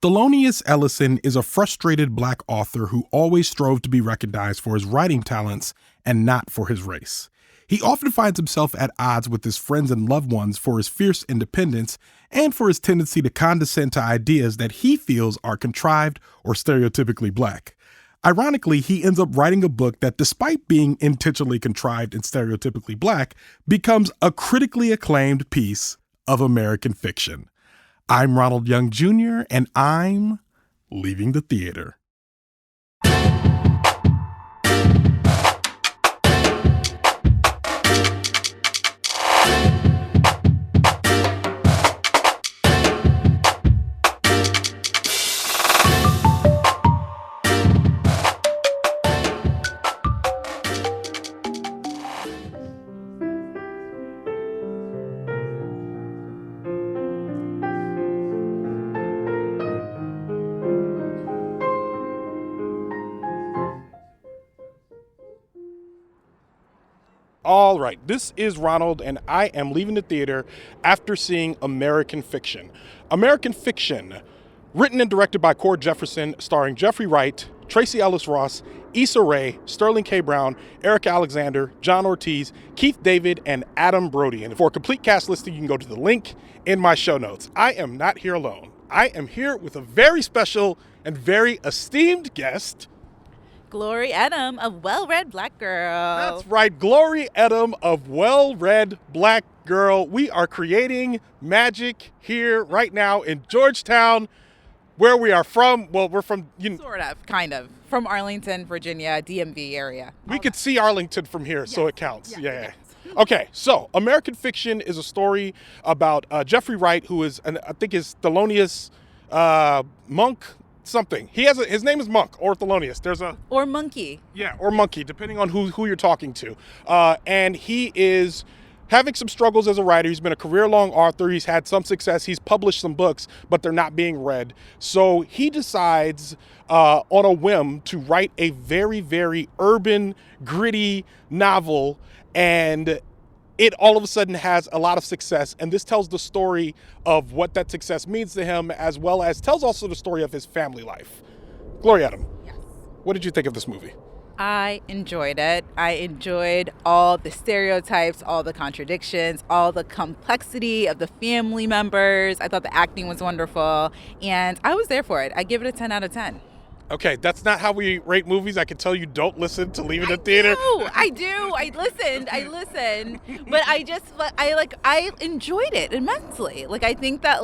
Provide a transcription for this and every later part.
Thelonious Ellison is a frustrated Black author who always strove to be recognized for his writing talents and not for his race. He often finds himself at odds with his friends and loved ones for his fierce independence and for his tendency to condescend to ideas that he feels are contrived or stereotypically Black. Ironically, he ends up writing a book that, despite being intentionally contrived and stereotypically Black, becomes a critically acclaimed piece of American fiction. I'm Ronald Young Jr., and I'm leaving the theater. All right, this is Ronald, and I am leaving the theater after seeing American Fiction. American Fiction, written and directed by Jefferson, starring Jeffrey Wright, Tracee Ellis Ross, Issa Rae, Sterling K. Brown, Erika Alexander, John Ortiz, Keith David, and Adam Brody. And for a complete cast listing, you can go to the link in my show notes. I am not here alone. I am here with a very special and very esteemed guest, Glory Edim, a well-read Black girl. That's right, Glory Edim of Well-Read Black Girl. We are creating magic here right now in Georgetown, where we are from. Well, we're from... Sort of, kind of. From Arlington, Virginia, DMV area. We could see Arlington from here, yes. So it counts. Yeah. Okay, so American Fiction is a story about Jeffrey Wright, who is, I think is Thelonious Monk, something. His name is Monk or Thelonious. Or Monkey. Yeah, or Monkey, depending on who you're talking to. And he is having some struggles as a writer. He's been a career-long author. He's had some success. He's published some books, but they're not being read. So he decides on a whim to write a very, very urban, gritty novel, and it all of a sudden has a lot of success, and this tells the story of what that success means to him, as well as tells also the story of his family life. Glory Edim. Yes. What did you think of this movie? I enjoyed it. I enjoyed all the stereotypes, all the contradictions, all the complexity of the family members. I thought the acting was wonderful, and I was there for it. I give it a 10 out of 10. Okay, that's not how we rate movies. I can tell you don't listen to Leaving the Theater. I do. I listened. But I enjoyed it immensely. I think that,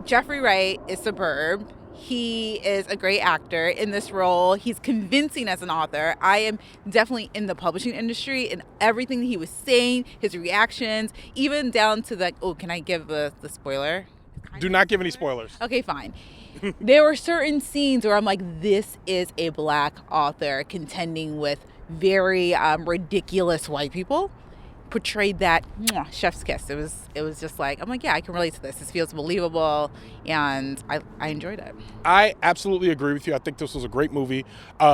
Jeffrey Wright is superb. He is a great actor in this role. He's convincing as an author. I am definitely in the publishing industry, and everything that he was saying, his reactions, even down to can I give the spoiler? Do not give any spoilers. Okay, fine. There were certain scenes where I'm like, this is a Black author contending with very ridiculous white people. Portrayed that chef's kiss. It was just like, I'm like, yeah, I can relate to this. This feels believable, and I enjoyed it. I absolutely agree with you. I think this was a great movie.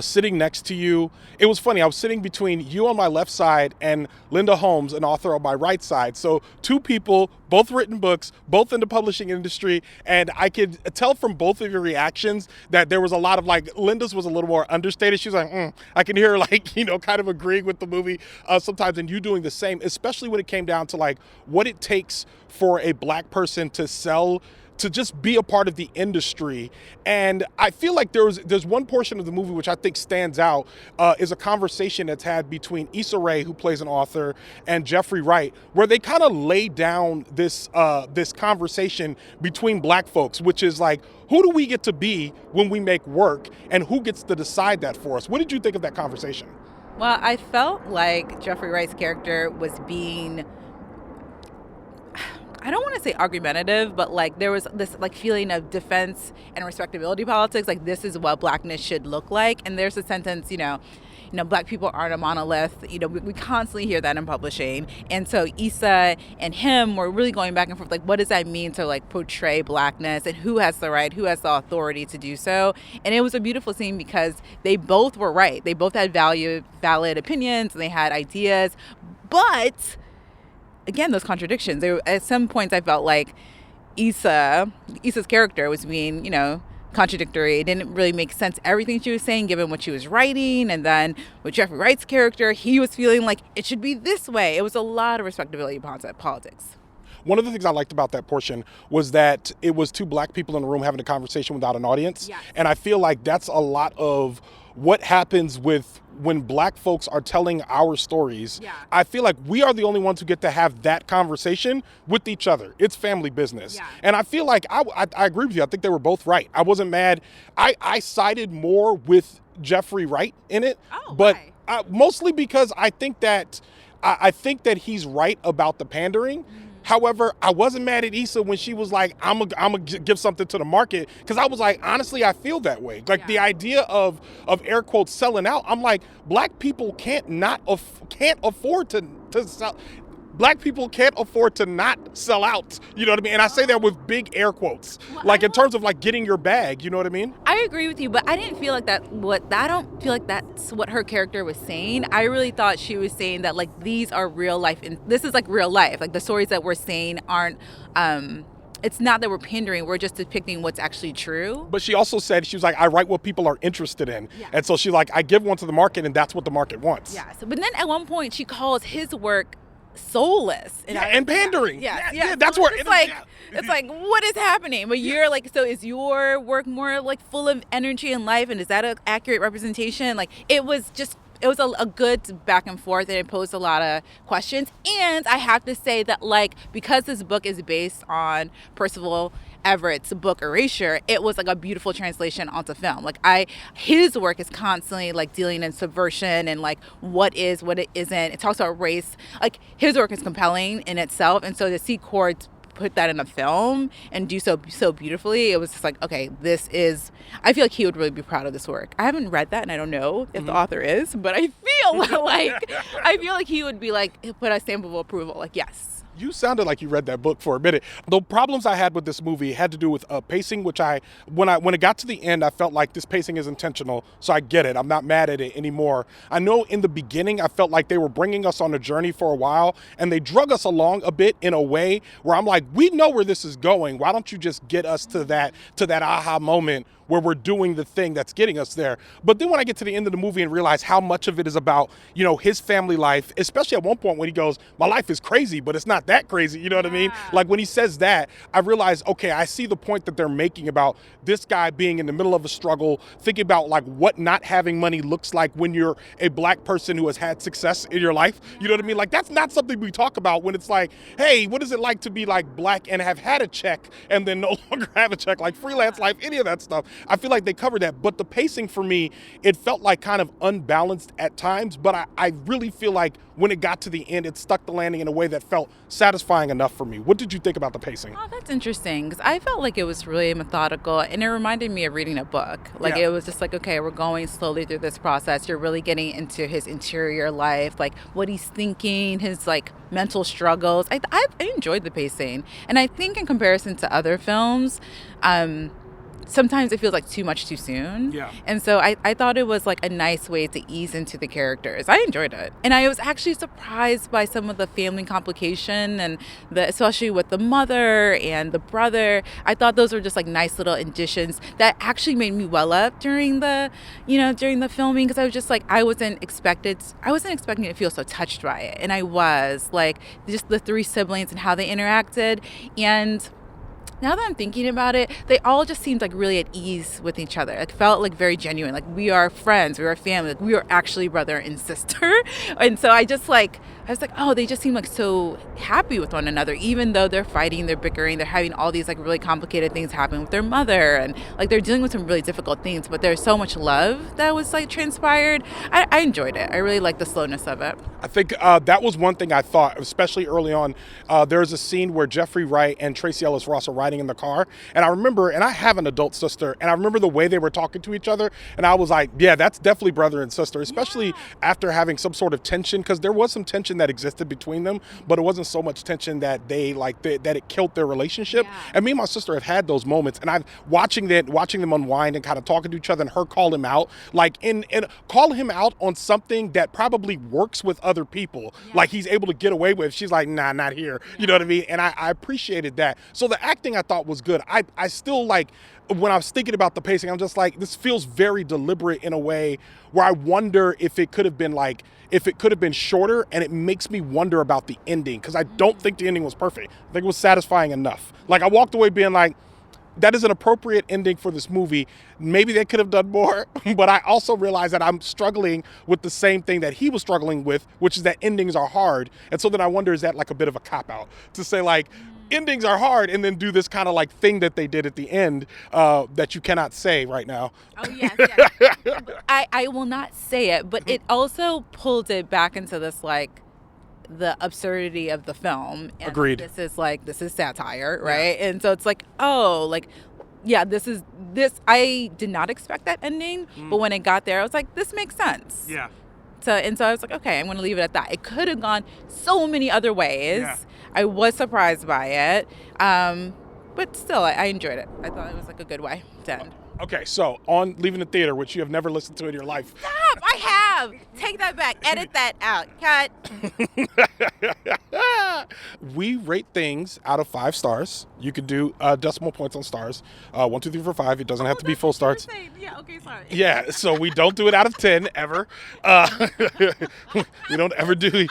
Sitting next to you, it was funny. I was sitting between you on my left side and Linda Holmes, an author, on my right side. So two people, both written books, both in the publishing industry, and I could tell from both of your reactions that there was a lot of Linda's was a little more understated. She was like, I can hear her kind of agreeing with the movie sometimes, and you doing the same, especially when it came down to what it takes for a Black person to sell, to just be a part of the industry. And I feel like there's one portion of the movie which I think stands out, is a conversation that's had between Issa Rae, who plays an author, and Jeffrey Wright, where they kind of lay down this conversation between Black folks, which is who do we get to be when we make work, and who gets to decide that for us? What did you think of that conversation? Well, I felt like Jeffrey Wright's character was being, I don't want to say argumentative, but there was this feeling of defense and respectability politics. This is what Blackness should look like. And there's a sentence, Black people aren't a monolith. We constantly hear that in publishing. And so Issa and him were really going back and forth. What does that mean to portray Blackness, and who has the right, who has the authority to do so? And it was a beautiful scene because they both were right. They both had valid opinions, and they had ideas. But again, those contradictions. At some points I felt like Issa's character was being, contradictory. It didn't really make sense, everything she was saying, given what she was writing. And then with Jeffrey Wright's character, he was feeling like it should be this way. It was a lot of respectability politics. One of the things I liked about that portion was that it was two black people in the room having a conversation without an audience. Yes. And I feel like that's a lot of what happens with when black folks are telling our stories. Yeah. I feel like we are the only ones who get to have that conversation with each other. It's family business. Yeah. And I feel like I agree with you. I think they were both right. I wasn't mad. I sided more with Jeffrey Wright in it. Oh, but why? Mostly because I think that he's right about the pandering. However, I wasn't mad at Issa when she was like, I'm gonna give something to the market, because I was like, honestly, I feel that way. Like the idea of air quotes selling out, I'm like, black people can't afford to sell. Black people can't afford to not sell out. You know what I mean? And I say that with big air quotes, like in terms of like getting your bag. You know what I mean? I agree with you, but I didn't feel like that. I don't feel like that's what her character was saying. I really thought she was saying that like these are real life, and this is like real life. Like the stories that we're saying aren't. It's not that we're pandering, we're just depicting what's actually true. But she also said, she was like, I write what people are interested in. Yeah. And so she's like, I give one to the market, and that's what the market wants. Yeah. So, but then at one point she calls his work soulless and pandering. Yeah. That's so where it's like it's like, what is happening? But you're like, so is your work more like full of energy and life, and is that an accurate representation? Like it was a good back and forth, and it posed a lot of questions. And I have to say that like, because this book is based on Percival Everett's book Erasure, it was like a beautiful translation onto film. Like his work is constantly like dealing in subversion and like what is, what it isn't. It talks about race. Like his work is compelling in itself, and so to see Cord put that in a film and do so beautifully, it was just like, okay, I feel like he would really be proud of this work. I haven't read that, and I don't know if the author is, but I feel like he would be like, put a stamp of approval, like, yes. You sounded like you read that book for a minute. The problems I had with this movie had to do with pacing, which when it got to the end, I felt like this pacing is intentional, so I get it. I'm not mad at it anymore. I know in the beginning, I felt like they were bringing us on a journey for a while, and they drug us along a bit in a way where I'm like, we know where this is going. Why don't you just get us to that aha moment where we're doing the thing that's getting us there? But then when I get to the end of the movie and realize how much of it is about, his family life, especially at one point when he goes, my life is crazy, but it's not that crazy. You know what I mean? Like when he says that, I realize, okay, I see the point that they're making about this guy being in the middle of a struggle, thinking about like what not having money looks like when you're a black person who has had success in your life. You know what I mean? Like that's not something we talk about when it's like, hey, what is it like to be like black and have had a check and then no longer have a check, like freelance life, any of that stuff. I feel like they covered that, but the pacing for me, it felt like kind of unbalanced at times, but I really feel like when it got to the end, it stuck the landing in a way that felt satisfying enough for me. What did you think about the pacing? Oh, that's interesting, because I felt like it was really methodical, and it reminded me of reading a book. Like It was just like, okay, we're going slowly through this process. You're really getting into his interior life, like what he's thinking, his like mental struggles. I enjoyed the pacing, and I think in comparison to other films, sometimes it feels like too much too soon. Yeah. And so I thought it was like a nice way to ease into the characters. I enjoyed it. And I was actually surprised by some of the family complication and especially with the mother and the brother. I thought those were just like nice little additions that actually made me well up during the filming, because I was just like, I wasn't expecting to feel so touched by it. And I was like, just the three siblings and how they interacted. And now that I'm thinking about it, they all just seemed like really at ease with each other. Like felt like very genuine. Like we are friends, we are family, like we are actually brother and sister. And so I was like, oh, they just seem like so happy with one another, even though they're fighting, they're bickering, they're having all these like really complicated things happen with their mother, and like they're dealing with some really difficult things, but there's so much love that was like transpired. I enjoyed it. I really liked the slowness of it. I think that was one thing I thought, especially early on. There's a scene where Jeffrey Wright and Tracee Ellis Ross are riding in the car, and I remember, and I have an adult sister, and I remember the way they were talking to each other, and I was like, yeah, that's definitely brother and sister, especially after having some sort of tension, because there was some tension that existed between them, but it wasn't so much tension that that it killed their relationship. Yeah. And me and my sister have had those moments, and I'm watching them unwind and kind of talking to each other, and her call him out, like and call him out on something that probably works with other people, like he's able to get away with. She's like, nah, not here. You know what I mean? And I appreciated that. So the acting, I thought was good. I still like, when I was thinking about the pacing, I'm just like, this feels very deliberate in a way where I wonder if it could have been shorter, and it makes me wonder about the ending, because I don't think the ending was perfect. I think it was satisfying enough. Like, I walked away being like, that is an appropriate ending for this movie. Maybe they could have done more, but I also realize that I'm struggling with the same thing that he was struggling with, which is that endings are hard. And so then I wonder, is that like a bit of a cop-out to say like, endings are hard, and then do this kind of like thing that they did at the end that you cannot say right now. Oh, yes. I will not say it, but it also pulled it back into this like, the absurdity of the film. And Agreed. This is satire, right? Yeah. And so it's like, oh, like, yeah, this. I did not expect that ending, but when it got there, I was like, this makes sense. Yeah. So I was like, okay, I'm going to leave it at that. It could have gone so many other ways. Yeah. I was surprised by it, but still, I enjoyed it. I thought it was like a good way to end. Okay, so on Leaving the Theater, which you have never listened to in your life. Stop! I have! Take that back. Edit that out. Cut. We rate things out of 5 stars. You could do decimal points on stars. 1, 2, 3, 4, 5. It doesn't have to be full stars. Yeah, okay, sorry. Yeah, so we don't do it out of 10 ever. We don't ever do.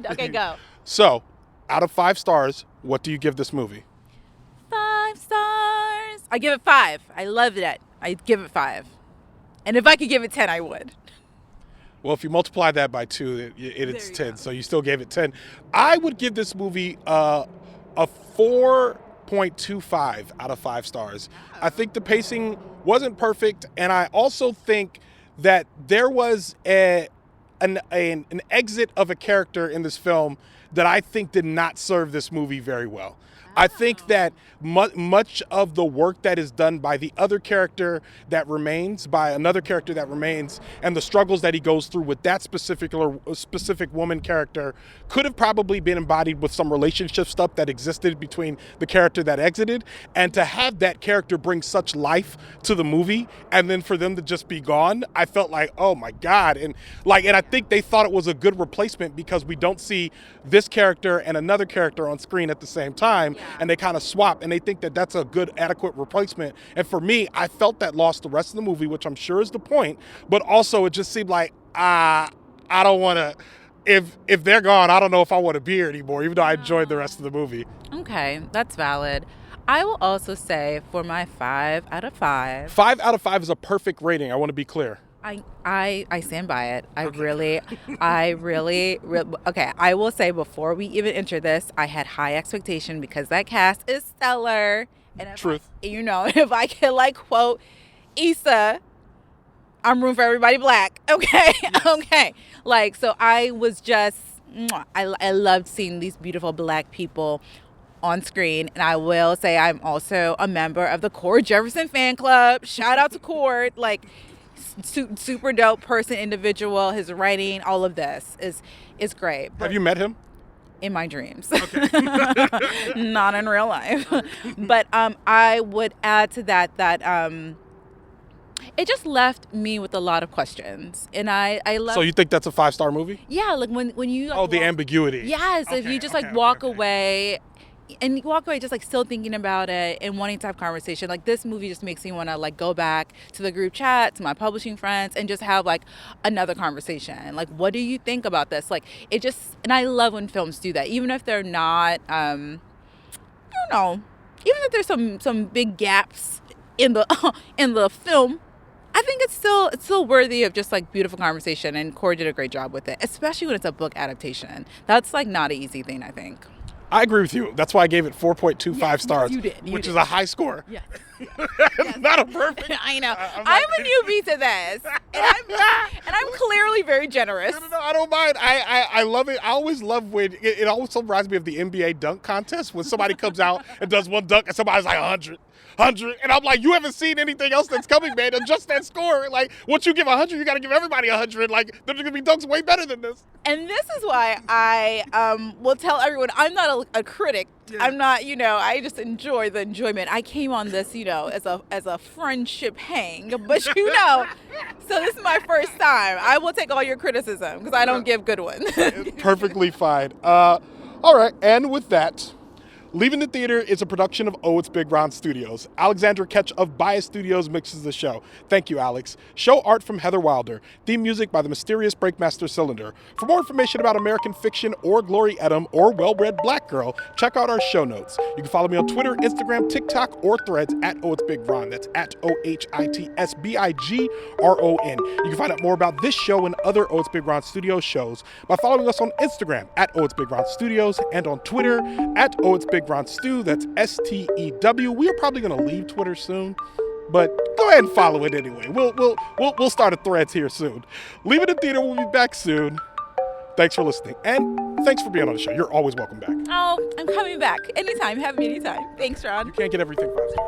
Okay, go. So, out of 5 stars, what do you give this movie? 5 stars. I give it 5. I loved it. I give it 5. And if I could give it 10, I would. Well, if you multiply that by 2, it's 10. Go. So you still gave it 10. I would give this movie a 4.25 out of 5 stars. I think the pacing wasn't perfect, and I also think that there was an exit of a character in this film that I think did not serve this movie very well. I think that much of the work that is done by the other character that remains, by another character that remains, and the struggles that he goes through with that specific woman character could have probably been embodied with some relationship stuff that existed between the character that exited. And to have that character bring such life to the movie, and then for them to just be gone, I felt like, oh my God. And I think they thought it was a good replacement because we don't see this character and another character on screen at the same time. Yeah. And they kind of swap, and they think that that's a good, adequate replacement. And for me, I felt that lost the rest of the movie, which I'm sure is the point. But also, it just seemed like, I don't want to, if they're gone, I don't know if I want to be here anymore, even though I enjoyed the rest of the movie. Okay, that's valid. I will also say for my 5 out of 5. 5 out of 5 is a perfect rating. I want to be clear. I stand by it. I really, okay, I will say before we even enter this, I had high expectation because that cast is stellar. And Truth. If I could quote Issa, I'm room for everybody black. Okay. Yes. Okay. So I was just, I loved seeing these beautiful black people on screen. And I will say I'm also a member of the Cord Jefferson fan club. Shout out to Cord. Super dope person, individual. His writing, all of this is great. Have you met him? In my dreams. Okay. Not in real life. But I would add to that it just left me with a lot of questions. And I love. So you think that's a 5-star movie? Yeah, when you the ambiguity. Yes, okay, if you just walk away. And walk away just still thinking about it and wanting to have conversation. This movie just makes me want to go back to the group chat, to my publishing friends, and just have another conversation. What do you think about this? It just, and I love when films do that, even if they're not, I don't know, even if there's some big gaps in the film. I think it's still worthy of just beautiful conversation, and Cord did a great job with it, especially when it's a book adaptation. That's not an easy thing, I think. I agree with you. That's why I gave it 4.25 stars, you did, which is a high score. Yes. Not a perfect. I know. I'm a newbie to this, and I'm clearly very generous. No, I don't mind. I love it. I always love when it always reminds me of the NBA dunk contest when somebody comes out and does one dunk and somebody's 100. And I'm like, you haven't seen anything else that's coming, man. Adjust that score. Once you give 100, you got to give everybody 100. There's going to be dunks way better than this. And this is why I will tell everyone I'm not a critic. Yeah. I'm not, I just enjoy the enjoyment. I came on this, as a friendship hang, but so this is my first time. I will take all your criticism because I don't give good ones. It's perfectly fine. All right. And with that, Leaving the Theater is a production of Oh It's Big Ron Studios. Alexandra Ketch of Bias Studios mixes the show. Thank you, Alex. Show art from Heather Wilder. Theme music by the mysterious Breakmaster Cylinder. For more information about American fiction or Glory Edim or Well-Bred Black Girl, check out our show notes. You can follow me on Twitter, Instagram, TikTok, or Threads at Oh It's Big Ron. That's at OHITSBIGRON. You can find out more about this show and other Oh It's Big Ron Studios shows by following us on Instagram at Oh It's Big Ron Studios and on Twitter at Oh It's Big Ron Stew. That's STEW. We are probably going to leave Twitter soon, but go ahead and follow it anyway. We'll start a Threads here soon. Leave it in theater. We'll be back soon. Thanks for listening, and thanks for being on the show. You're always welcome back. Oh, I'm coming back anytime. Have me anytime. Thanks, Ron. You can't get everything 5 stars.